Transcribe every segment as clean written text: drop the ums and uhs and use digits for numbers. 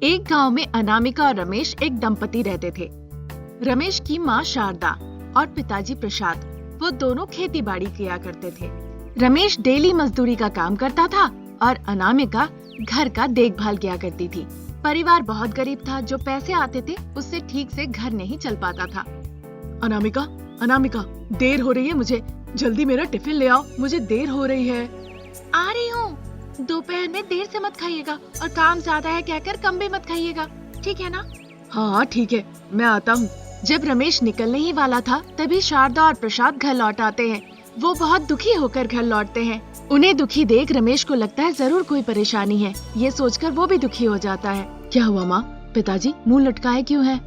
एक गांव में अनामिका और रमेश एक दंपति रहते थे। रमेश की माँ शारदा और पिताजी प्रसाद, वो दोनों खेती बाड़ी किया करते थे। रमेश डेली मजदूरी का काम करता था और अनामिका घर का देखभाल किया करती थी। परिवार बहुत गरीब था, जो पैसे आते थे उससे ठीक से घर नहीं चल पाता था। अनामिका, अनामिका, देर हो रही है, मुझे जल्दी मेरा टिफिन ले आओ, मुझे देर हो रही है। आ रही हूँ। दोपहर में देर से मत खाइएगा और काम ज्यादा है कहकर कम भी मत खाइएगा, ठीक है ना? हाँ ठीक है, मैं आता हूँ। जब रमेश निकलने ही वाला था तभी शारदा और प्रसाद घर लौट आते हैं। वो बहुत दुखी होकर घर लौटते हैं। उन्हें दुखी देख रमेश को लगता है जरूर कोई परेशानी है। ये सोचकर वो भी दुखी हो जाता है। क्या हुआ माँ? पिताजी मुंह लटकाए क्यों है?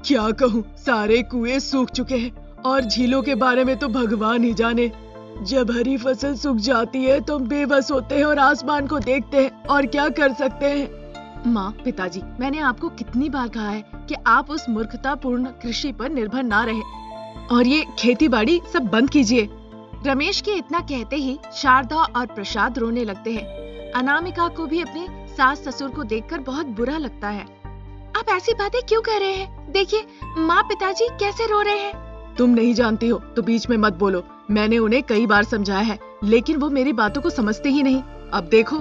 क्या कहूँ, सारे कुएं सूख चुके हैं और झीलों के बारे में तो भगवान ही जाने। जब हरी फसल सूख जाती है तो बेबस होते हैं और आसमान को देखते हैं, और क्या कर सकते हैं। माँ, पिताजी, मैंने आपको कितनी बार कहा है कि आप उस मूर्खतापूर्ण कृषि पर निर्भर ना रहे और ये खेती बाड़ी सब बंद कीजिए। रमेश के इतना कहते ही शारदा और प्रसाद रोने लगते हैं। अनामिका को भी अपने सास ससुर को देखकर बहुत बुरा लगता है। आप ऐसी बातें क्यों कह रहे हैं? देखिए माँ पिताजी कैसे रो रहे हैं। तुम नहीं जानती हो तो बीच में मत बोलो। मैंने उन्हें कई बार समझाया है, लेकिन वो मेरी बातों को समझते ही नहीं। अब देखो।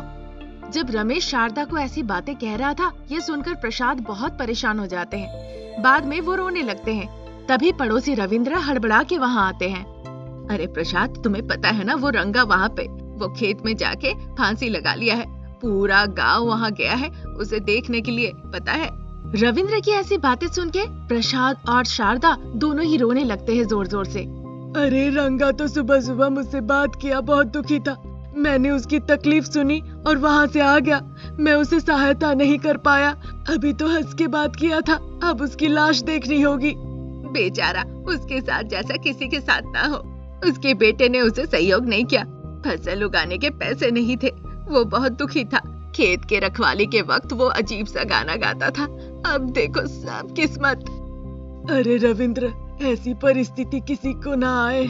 जब रमेश शारदा को ऐसी बातें कह रहा था, ये सुनकर प्रसाद बहुत परेशान हो जाते हैं। बाद में वो रोने लगते हैं। तभी पड़ोसी रविंद्र हड़बड़ा के वहाँ आते हैं। अरे प्रसाद, तुम्हें पता है ना, वो रंगा वहाँ पे वो खेत में जाके फांसी लगा लिया है। पूरा गांव वहाँ गया है उसे देखने के लिए, पता है? रविंद्र की ऐसी बातें सुन के प्रसाद और शारदा दोनों ही रोने लगते हैं जोर जोर से। अरे रंगा तो सुबह सुबह मुझसे बात किया, बहुत दुखी था। मैंने उसकी तकलीफ सुनी और वहाँ से आ गया। मैं उसे सहायता नहीं कर पाया। अभी तो हंस के बात किया था, अब उसकी लाश देखनी होगी। बेचारा, उसके साथ जैसा किसी के साथ ना हो। उसके बेटे ने उसे सहयोग नहीं किया। फसल उगाने के पैसे नहीं थे। वो बहुत दुखी था। खेत के रखवाली के वक्त वो अजीब सा गाना गाता था। अब देखो सब किस्मत। अरे रविंद्र, ऐसी परिस्थिति किसी को ना आए।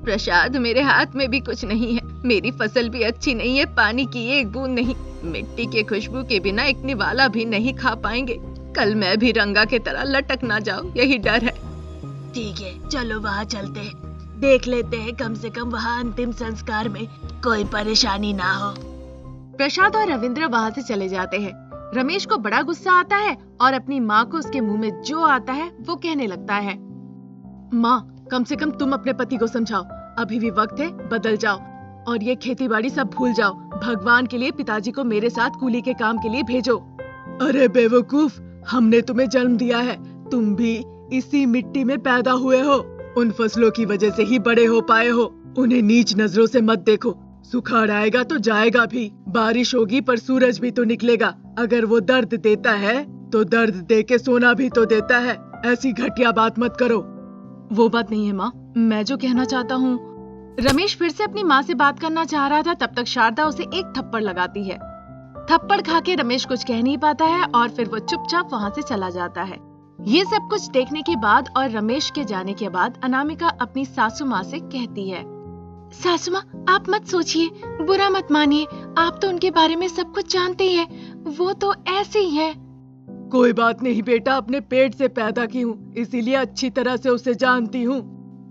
प्रसाद, मेरे हाथ में भी कुछ नहीं है। मेरी फसल भी अच्छी नहीं है, पानी की एक बूंद नहीं। मिट्टी के खुशबू के बिना एक निवाला भी नहीं खा पाएंगे। कल मैं भी रंगा के तरह लटक ना जाऊं, यही डर है। ठीक है, चलो वहाँ चलते हैं, देख लेते हैं, कम से कम वहाँ अंतिम संस्कार में कोई परेशानी ना हो। प्रसाद और रविंद्र वहाँ से चले जाते हैं। रमेश को बड़ा गुस्सा आता है और अपनी माँ को उसके मुंह में जो आता है वो कहने लगता है। माँ, कम से कम तुम अपने पति को समझाओ। अभी भी वक्त है, बदल जाओ और ये खेती बाड़ी सब भूल जाओ। भगवान के लिए पिताजी को मेरे साथ कूली के काम के लिए भेजो। अरे बेवकूफ, हमने तुम्हें जन्म दिया है। तुम भी इसी मिट्टी में पैदा हुए हो। उन फसलों की वजह से ही बड़े हो पाए हो। उन्हें नीच नजरों से मत देखो। सुखाड़ आएगा तो जाएगा भी। बारिश होगी पर सूरज भी तो निकलेगा। अगर वो दर्द देता है तो दर्द दे के सोना भी तो देता है। ऐसी घटिया बात मत करो। वो बात नहीं है माँ, मैं जो कहना चाहता हूँ। रमेश फिर से अपनी माँ से बात करना चाह रहा था, तब तक शारदा उसे एक थप्पड़ लगाती है। थप्पड़ खा के रमेश कुछ कह नहीं पाता है और फिर वो चुपचाप वहाँ से चला जाता है। ये सब कुछ देखने के बाद और रमेश के जाने के बाद अनामिका अपनी सासू माँ से कहती है। सासू माँ, आप मत सोचिए, बुरा मत मानिए। आप तो उनके बारे में सब कुछ जानते ही हैं। वो तो ऐसे ही है। कोई बात नहीं बेटा, अपने पेट से पैदा की हूँ, इसीलिए अच्छी तरह से उसे जानती हूँ।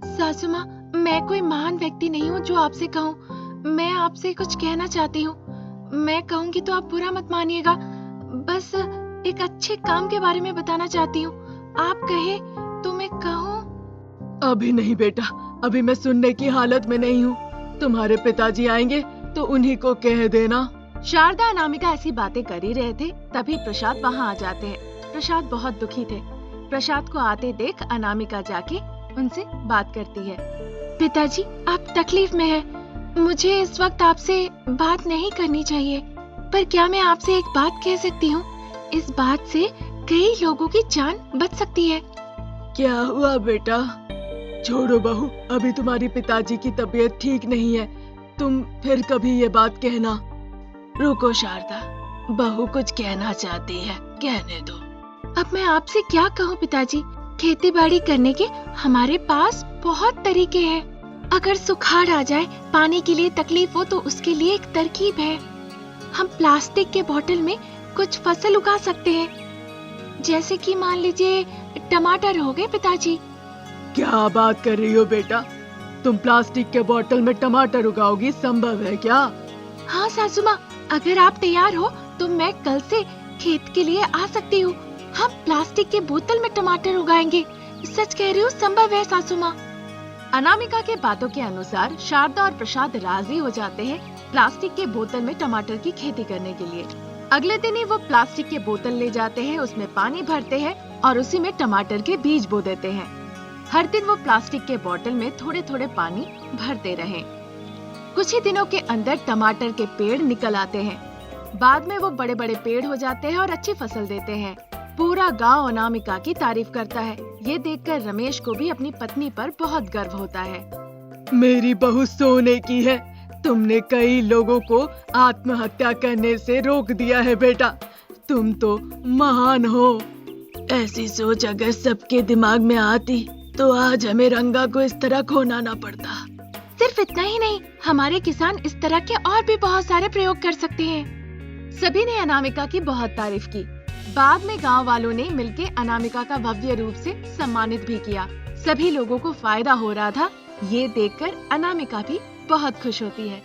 सासू माँ, मैं कोई महान व्यक्ति नहीं हूँ जो आपसे कहूँ। मैं आपसे कुछ कहना चाहती हूँ। मैं कहूँगी तो आप बुरा मत मानिएगा। बस एक अच्छे काम के बारे में बताना चाहती हूँ। आप कहे तो मैं कहूँ? अभी नहीं बेटा, अभी मैं सुनने की हालत में नहीं हूँ। तुम्हारे पिताजी आएंगे तो उन्हीं को कह देना। शारदा अनामिका ऐसी बातें कर ही रहे थे, तभी प्रसाद वहाँ आ जाते हैं। प्रसाद बहुत दुखी थे। प्रसाद को आते देख अनामिका जाके उनसे बात करती है। पिताजी, आप तकलीफ में हैं। मुझे इस वक्त आपसे बात नहीं करनी चाहिए, पर क्या मैं आपसे एक बात कह सकती हूँ? इस बात से कई लोगों की जान बच सकती है। क्या हुआ बेटा? छोड़ो बहू, अभी तुम्हारी पिताजी की तबीयत ठीक नहीं है। तुम फिर कभी ये बात कहना। रुको शारदा, बहू कुछ कहना चाहती है, कहने दो। अब मैं आपसे क्या कहूँ पिताजी? खेती बाड़ी करने के हमारे पास बहुत तरीके हैं। अगर सुखाड़ आ जाए, पानी के लिए तकलीफ हो तो उसके लिए एक तरकीब है। हम प्लास्टिक के बोतल में कुछ फसल उगा सकते हैं, जैसे कि मान लीजिए टमाटर हो गए पिताजी। क्या बात कर रही हो बेटा, तुम प्लास्टिक के बोतल में टमाटर उगाओगी, संभव है क्या? हाँ सासू माँ, अगर आप तैयार हो तो मैं कल से खेत के लिए आ सकती हूँ। हम प्लास्टिक के बोतल में टमाटर उगाएंगे। सच कह रही हूँ, संभव है सासू माँ। अनामिका के बातों के अनुसार शारदा और प्रसाद राजी हो जाते हैं प्लास्टिक के बोतल में टमाटर की खेती करने के लिए। अगले दिन ही वो प्लास्टिक के बोतल ले जाते हैं, उसमें पानी भरते हैं और उसी में टमाटर के बीज बो देते हैं। हर दिन वो प्लास्टिक के बोतल में थोड़े थोड़े पानी भरते रहे। कुछ ही दिनों के अंदर टमाटर के पेड़ निकल आते हैं। बाद में वो बड़े बड़े पेड़ हो जाते हैं और अच्छी फसल देते हैं। पूरा गांव अनामिका की तारीफ करता है। ये देखकर रमेश को भी अपनी पत्नी पर बहुत गर्व होता है। मेरी बहू सोने की है, तुमने कई लोगों को आत्महत्या करने से रोक दिया है बेटा, तुम तो महान हो। ऐसी सोच अगर सबके दिमाग में आती तो आज हमें रंगा को इस तरह खोना ना पड़ता। सिर्फ इतना ही नहीं, हमारे किसान इस तरह के और भी बहुत सारे प्रयोग कर सकते हैं। सभी ने अनामिका की बहुत तारीफ की। बाद में गांव वालों ने मिलकर अनामिका का भव्य रूप से सम्मानित भी किया। सभी लोगों को फायदा हो रहा था। ये देखकर अनामिका भी बहुत खुश होती है।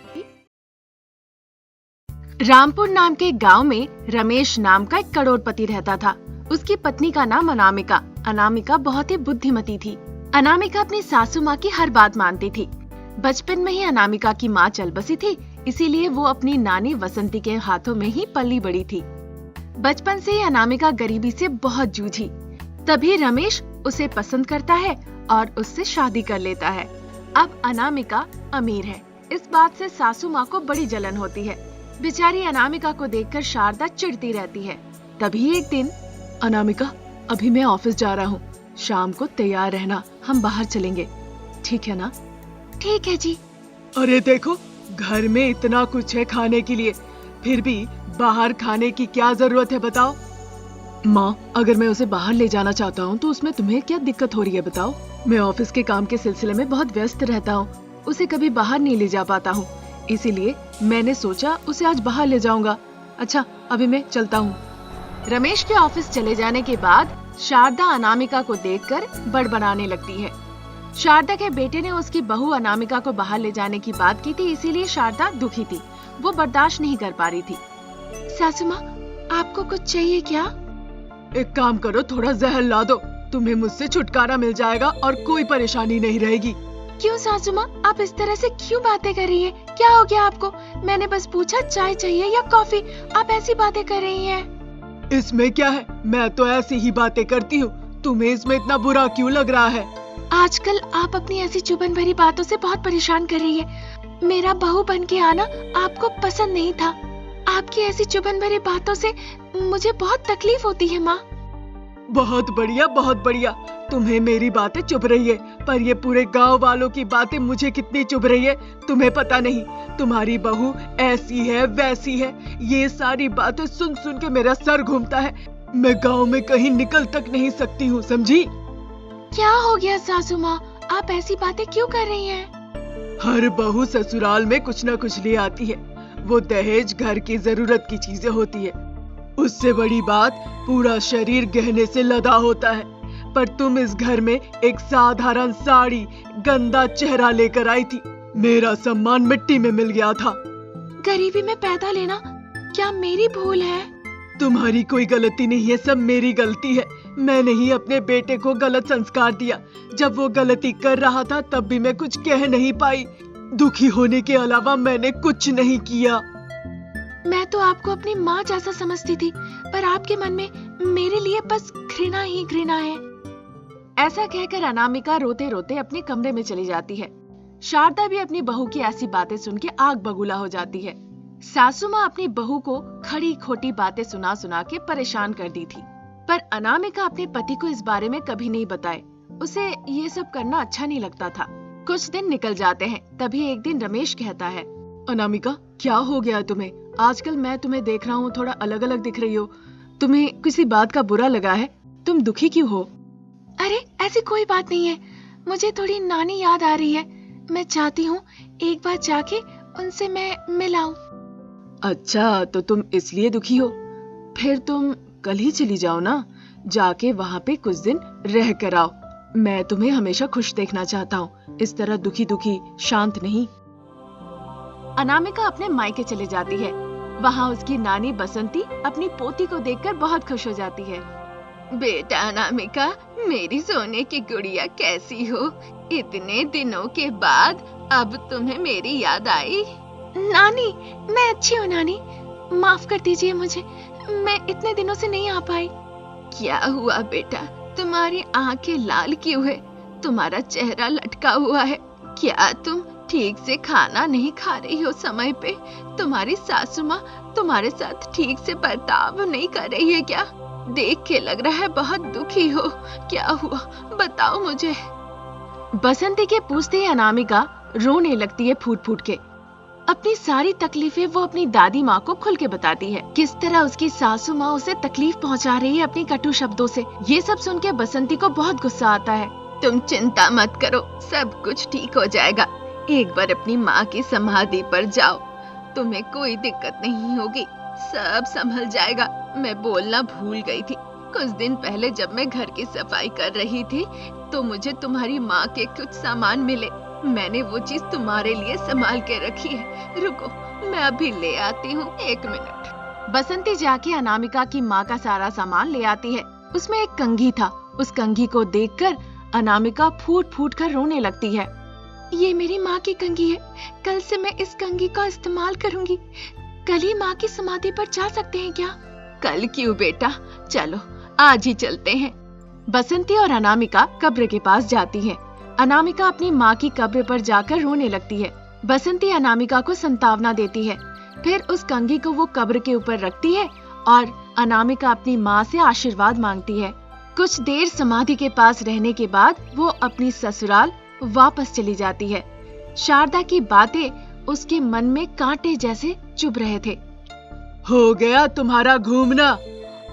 रामपुर नाम के गांव में रमेश नाम का एक करोड़पति रहता था। उसकी पत्नी का नाम अनामिका। अनामिका बहुत ही बुद्धिमती थी। अनामिका अपनी सासू माँ की हर बात मानती थी। बचपन में ही अनामिका की माँ चल बसी थी, इसीलिए वो अपनी नानी वसंती के हाथों में ही पली बड़ी थी। बचपन से ही अनामिका गरीबी से बहुत जूझी। तभी रमेश उसे पसंद करता है और उससे शादी कर लेता है। अब अनामिका अमीर है। इस बात से सासू माँ को बड़ी जलन होती है। बेचारी अनामिका को देखकर शारदा चिढ़ती रहती है। तभी एक दिन, अनामिका, अभी मैं ऑफिस जा रहा हूँ, शाम को तैयार रहना, हम बाहर चलेंगे, ठीक है ना? ठीक है जी। अरे देखो, घर में इतना कुछ है खाने के लिए, फिर भी बाहर खाने की क्या जरूरत है बताओ? माँ, अगर मैं उसे बाहर ले जाना चाहता हूँ तो उसमें तुम्हें क्या दिक्कत हो रही है बताओ? मैं ऑफिस के काम के सिलसिले में बहुत व्यस्त रहता हूँ, उसे कभी बाहर नहीं ले जा पाता हूँ, इसीलिए मैंने सोचा उसे आज बाहर ले जाऊंगा। अच्छा, अभी मैं चलता हूँ। रमेश के ऑफिस चले जाने के बाद शारदा अनामिका को देखकर बड़बड़ाने लगती है। शारदा के बेटे ने उसकी बहू अनामिका को बाहर ले जाने की बात की थी, इसीलिए शारदा दुखी थी। वो बर्दाश्त नहीं कर पा रही थी। सासू माँ, आपको कुछ चाहिए क्या? एक काम करो, थोड़ा जहर ला दो, तुम्हें मुझसे छुटकारा मिल जाएगा और कोई परेशानी नहीं रहेगी। क्यों सासू माँ, आप इस तरह से क्यों बातें कर रही हैं? क्या हो गया आपको? मैंने बस पूछा चाय चाहिए या कॉफी, आप ऐसी बातें कर रही हैं। इसमें क्या है, मैं तो ऐसी ही बातें करती हूँ, तुम्हें इसमें इतना बुरा क्यों लग रहा है? आजकल आप अपनी ऐसी चुभन भरी बातों से बहुत परेशान कर रही है। मेरा बहू बन के आना आपको पसंद नहीं था। आपकी ऐसी चुभन भरी बातों से मुझे बहुत तकलीफ होती है माँ। बहुत बढ़िया, बहुत बढ़िया, तुम्हें मेरी बातें चुभ रही है, पर ये पूरे गांव वालों की बातें मुझे कितनी चुभ रही है तुम्हें पता नहीं। तुम्हारी बहू ऐसी है वैसी है, ये सारी बातें सुन सुन के मेरा सर घूमता है। मैं गांव में कहीं निकल तक नहीं सकती हूँ, समझी? क्या हो गया सासू माँ, आप ऐसी बातें क्यों कर रही हैं? हर बहू ससुराल में कुछ न कुछ ले आती है। वो दहेज घर की जरूरत की चीजें होती है। उससे बड़ी बात, पूरा शरीर गहने से लदा होता है। पर तुम इस घर में एक साधारण साड़ी, गंदा चेहरा लेकर आई थी। मेरा सम्मान मिट्टी में मिल गया था। गरीबी में पैदा लेना क्या मेरी भूल है? तुम्हारी कोई गलती नहीं है, सब मेरी गलती है। मैंने ही अपने बेटे को गलत संस्कार दिया। जब वो गलती कर रहा था तब भी मैं कुछ कह नहीं पाई। दुखी होने के अलावा मैंने कुछ नहीं किया। मैं तो आपको अपनी माँ जैसा समझती थी, पर आपके मन में मेरे लिए बस घृणा ही घृणा है। ऐसा कहकर अनामिका रोते रोते अपने कमरे में चली जाती है। शारदा भी अपनी बहू की ऐसी बातें सुन के आग बबूला हो जाती है। सासू माँ अपनी बहू को खड़ी खोटी बातें सुना सुना के परेशान कर दी थी, पर अनामिका अपने पति को इस बारे में कभी नहीं बताए। उसे ये सब करना अच्छा नहीं लगता था। कुछ दिन निकल जाते हैं, तभी एक दिन रमेश कहता है, अनामिका, क्या हो गया तुम्हें? आजकल मैं तुम्हें देख रहा हूँ, थोड़ा अलग अलग दिख रही हो। तुम्हें किसी बात का बुरा लगा है? तुम दुखी क्यों हो? अरे ऐसी कोई बात नहीं है, मुझे थोड़ी नानी याद आ रही है। मैं चाहती हूँ एक बार जाके उनसे मैं मिल आऊं। अच्छा, तो तुम इसलिए दुखी हो? फिर तुम कल ही चली जाओ ना, जाके वहाँ पे कुछ दिन रह कर आओ। मैं तुम्हें हमेशा खुश देखना चाहता हूँ, इस तरह दुखी दुखी शांत नहीं। अनामिका अपने मायके चले जाती है। वहाँ उसकी नानी बसंती अपनी पोती को देखकर बहुत खुश हो जाती है। बेटा अनामिका, मेरी सोने की गुड़िया कैसी हो? इतने दिनों के बाद अब तुम्हें मेरी याद आई? नानी, मैं अच्छी हूँ नानी, माफ कर दीजिए मुझे, मैं इतने दिनों से नहीं आ पाई। क्या हुआ बेटा, तुम्हारी आंखें लाल क्यों है? तुम्हारा चेहरा लटका हुआ है। क्या तुम ठीक से खाना नहीं खा रही हो समय पे? तुम्हारी सासू माँ तुम्हारे साथ ठीक से बर्ताव नहीं कर रही है क्या? देख के लग रहा है बहुत दुखी हो। क्या हुआ बताओ मुझे। बसंती के पूछते ही अनामिका रोने लगती है फूट फूट के। अपनी सारी तकलीफें वो अपनी दादी माँ को खुल के बताती है। किस तरह उसकी सासू माँ उसे तकलीफ पहुँचा रही है अपनी कटु शब्दों से। ये सब सुन के बसंती को बहुत गुस्सा आता है। तुम चिंता मत करो, सब कुछ ठीक हो जाएगा। एक बार अपनी माँ की समाधि पर जाओ, तुम्हें कोई दिक्कत नहीं होगी, सब संभल जाएगा। मैं बोलना भूल गई थी, कुछ दिन पहले जब मैं घर की सफाई कर रही थी तो मुझे तुम्हारी माँ के कुछ सामान मिले। मैंने वो चीज तुम्हारे लिए संभाल के रखी है। रुको, मैं अभी ले आती हूँ, 1 मिनट। बसंती जाके अनामिका की माँ का सारा सामान ले आती है। उसमें एक कंघी था। उस कंघी को देखकर अनामिका फूट फूट कर रोने लगती है। ये मेरी माँ की कंघी है, कल से मैं इस कंघी का इस्तेमाल करूंगी। कल ही माँ की समाधि पर जा सकते हैं क्या? कल क्यों बेटा, चलो आज ही चलते हैं। बसंती और अनामिका कब्र के पास जाती है। अनामिका अपनी माँ की कब्र पर जाकर रोने लगती है। बसंती अनामिका को संतावना देती है। फिर उस कंघी को वो कब्र के ऊपर रखती है और अनामिका अपनी माँ से आशीर्वाद मांगती है। कुछ देर समाधि के पास रहने के बाद वो अपनी ससुराल वापस चली जाती है। शारदा की बातें उसके मन में कांटे जैसे चुभ रहे थे। हो गया तुम्हारा घूमना,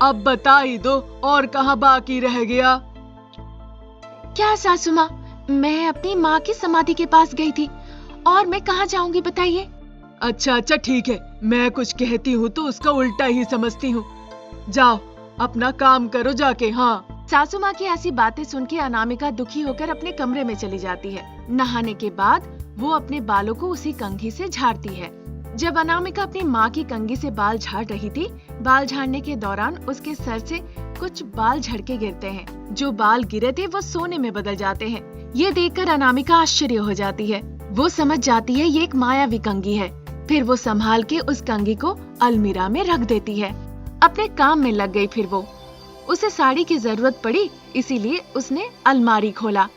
अब बता ही दो और कहाँ बाकी रह गया? क्या सासू माँ, मैं अपनी माँ की समाधि के पास गई थी और मैं कहाँ जाऊंगी बताइए? अच्छा ठीक है, मैं कुछ कहती हूँ तो उसका उल्टा ही समझती हूँ। जाओ अपना काम करो जाके। हाँ। सासू माँ की ऐसी बातें सुन के अनामिका दुखी होकर अपने कमरे में चली जाती है। नहाने के बाद वो अपने बालों को उसी कंघी से झाड़ती है। जब अनामिका अपनी माँ की कंघी से बाल झाड़ रही थी, बाल झाड़ने के दौरान उसके सर से कुछ बाल झड़के गिरते हैं। जो बाल गिरे थे वो सोने में बदल जाते हैं। ये देखकर अनामिका आश्चर्य हो जाती है। वो समझ जाती है ये एक मायावी कंघी है। फिर वो संभाल के उस कंघी को अलमीरा में रख देती है। अपने काम में लग गई। फिर वो उसे साड़ी की जरूरत पड़ी, इसीलिए उसने अलमारी खोला।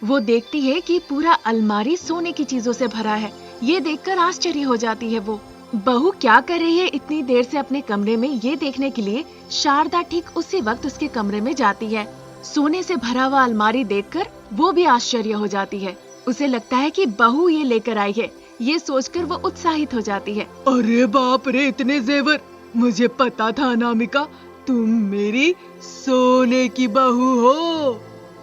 वो देखती है कि पूरा अलमारी सोने की चीजों से भरा है। ये देखकर आश्चर्य हो जाती है। वो बहू क्या कर रही है इतनी देर से अपने कमरे में, ये देखने के लिए शारदा ठीक उसी वक्त उसके कमरे में जाती है। सोने से भरा हुआ अलमारी देखकर वो भी आश्चर्य हो जाती है। उसे लगता है कि बहू ये लेकर आई है। ये सोचकर वो उत्साहित हो जाती है। अरे बाप रे, इतने जेवर! मुझे पता था अनामिका, तुम मेरी सोने की बहू हो।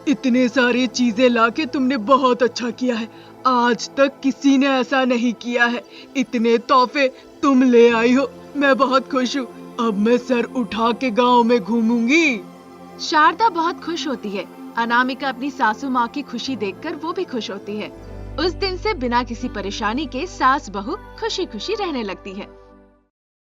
इतने सारी चीजें लाके तुमने बहुत अच्छा किया है। आज तक किसी ने ऐसा नहीं किया है। इतने तोहफे तुम ले आई हो, मैं बहुत खुश हूँ। अब मैं सर उठा के गांव में घूमूंगी। शारदा बहुत खुश होती है। अनामिका अपनी सासू माँ की खुशी देखकर वो भी खुश होती है। उस दिन से बिना किसी परेशानी के सास बहू खुशी खुशी रहने लगती है।